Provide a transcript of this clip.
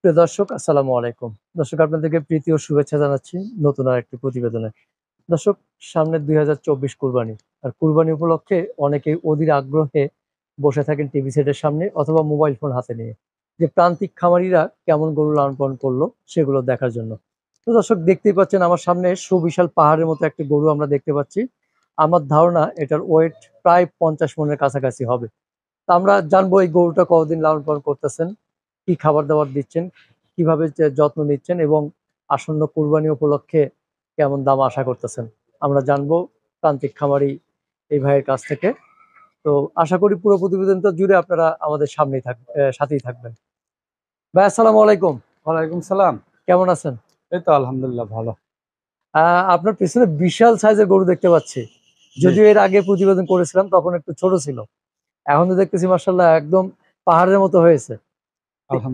প্রিয় দর্শক, আসসালামু আলাইকুম। দর্শক, আপনাদেরকে প্রীতি ও শুভেচ্ছা জানাচ্ছি নতুন আরেকটি প্রতিবেদনে। দর্শক, সামনে ২০২৪ কুরবানি। আর কুরবানি উপলক্ষে অনেকেই অধীর আগ্রহে বসে থাকেন টিভি সেটের সামনে অথবা মোবাইল ফোন হাতে নিয়ে। যে প্রান্তিক খামারিরা কেমন গরু লালন পালন করলো সেগুলো দেখার জন্য। তো দর্শক, দেখতেই পাচ্ছেন আমার সামনে সুবিশাল পাহাড়ের মতো একটি গরু আমরা দেখতে পাচ্ছি। আমার ধারণা এটার ওয়েট প্রায় ৫০ মনের কাছাকাছি হবে। তো আমরা জানবো এই গরুটা কতদিন লালন পালন করতেছেন, কি খাবার-দাবার দিচ্ছেন, কিভাবে যত্ন নিচ্ছেন এবং আসন্ন কুরবানি উপলক্ষে কেমন দাম আশা করতেছেন। আমরা জানবো প্রান্তিক খামারি এই ভাইয়ের কাছ থেকে। তো আশা করি পুরো প্রতিবেদনটা জুড়ে আপনারা আমাদের সাথেই থাকবেন। ভাই, আসসালামু আলাইকুম। ওয়ালাইকুম সালাম। কেমন আছেন? এই তো আলহামদুলিল্লাহ ভালো। আপনার পেছনে বিশাল সাইজের গরু দেখতে পাচ্ছি। জি। যদিও এর আগে প্রতিবেদন করেছিলাম তখন একটু ছোট ছিল। এখন তো দেখতেছি মাশাআল্লাহ একদম পাহাড়ের মতো হয়েছে।